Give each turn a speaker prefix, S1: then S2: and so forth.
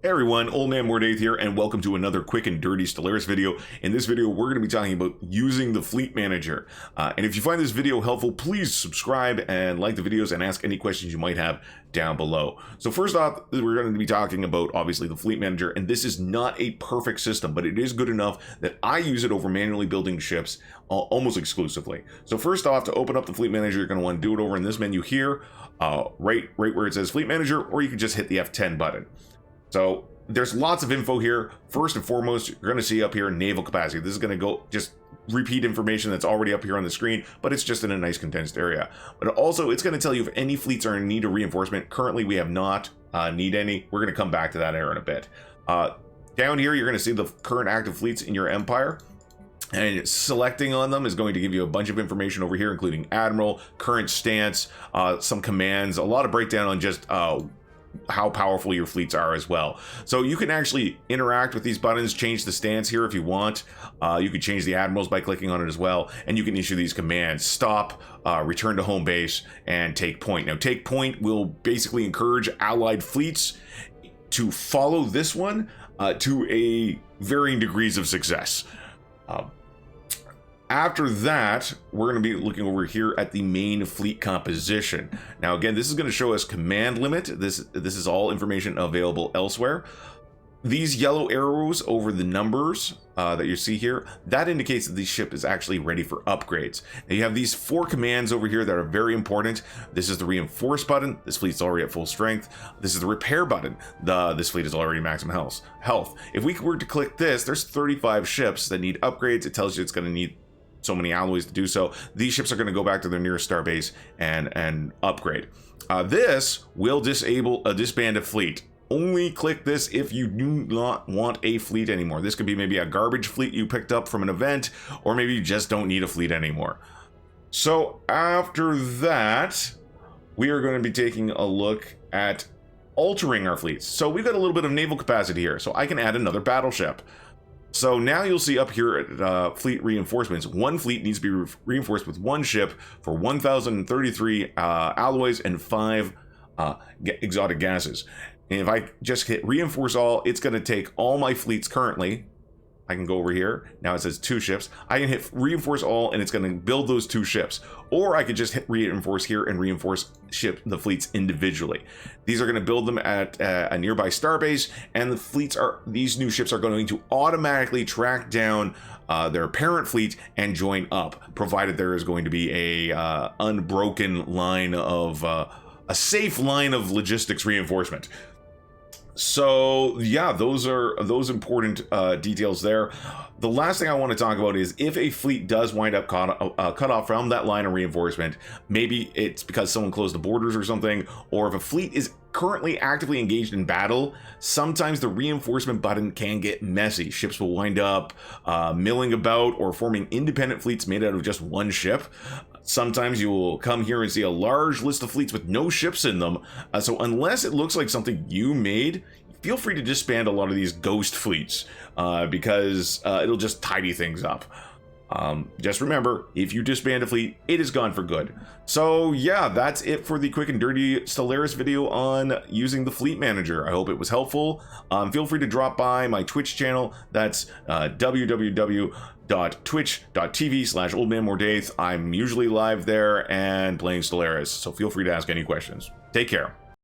S1: Hey everyone, Old Man Mordaith here, and welcome to another quick and dirty Stellaris video. In this video, we're going to be talking about using the Fleet Manager. And if you find this video helpful, please subscribe and like the videos and ask any questions you might have down below. So first off, we're going to be talking about, obviously, the Fleet Manager, and this is not a perfect system, but it is good enough that I use it over manually building ships almost exclusively. So first off, to open up the Fleet Manager, you're going to want to do it over in this menu here, right where it says Fleet Manager, or you can just hit the F10 button. So there's lots of info here. First and foremost, you're going to see up here naval capacity. This is going to go just repeat information that's already up here on the screen, but it's just in a nice condensed area. But also, it's going to tell you if any fleets are in need of reinforcement. Currently, we have not need any. We're going to come back to that here in a bit. Down here, you're going to see the current active fleets in your empire. And selecting on them is going to give you a bunch of information over here, including admiral, current stance, some commands, a lot of breakdown on just how powerful your fleets are as well. So you can actually interact with these buttons, change the stance here if you want. You can change the admirals by clicking on it as well, and you can issue these commands: stop, return to home base, and take point. Now, take point will basically encourage allied fleets to follow this one to a varying degrees of success. After that, we're going to be looking over here at the main fleet composition. Now, again, this is going to show us command limit. This is all information available elsewhere. These yellow arrows over the numbers that you see here, that indicates that the ship is actually ready for upgrades. Now, you have these 4 commands over here that are very important. This is the reinforce button. This fleet's already at full strength. This is the repair button. This fleet is already maximum health. If we were to click this, there's 35 ships that need upgrades. It tells you it's going to need so many alloys to do so. These ships are going to go back to their nearest starbase and upgrade. This will disable a disbanded fleet. Only click this if you do not want a fleet anymore. This could be maybe a garbage fleet you picked up from an event, or maybe you just don't need a fleet anymore. So after that, we are going to be taking a look at altering our fleets. So we've got a little bit of naval capacity here, so I can add another battleship. So now you'll see up here at fleet reinforcements, one fleet needs to be reinforced with 1 ship for 1,033 alloys and 5 exotic gases. And if I just hit reinforce all, it's going to take all my fleets currently. I can go over here. Now it says 2 ships. I can hit reinforce all and it's going to build those 2 ships. Or I could just hit reinforce here and reinforce the fleets individually. These are going to build them at a nearby starbase, and these new ships are going to automatically track down their parent fleet and join up, provided there is going to be a unbroken line of a safe line of logistics reinforcement. So yeah, those are important details there. The last thing I want to talk about is if a fleet does wind up cut off from that line of reinforcement, maybe it's because someone closed the borders or something, or if a fleet is currently actively engaged in battle, sometimes the reinforcement button can get messy. Ships will wind up milling about or forming independent fleets made out of just 1 ship. Sometimes you will come here and see a large list of fleets with no ships in them. So unless it looks like something you made, feel free to disband a lot of these ghost fleets because it'll just tidy things up. Just remember, if you disband a fleet, it is gone for good. So yeah, that's it for the quick and dirty Stellaris video on using the Fleet Manager. I hope it was helpful. Feel free to drop by my Twitch channel. That's www.twitch.tv/oldmanmordaith. I'm usually live there and playing Stellaris, so feel free to ask any questions. Take care.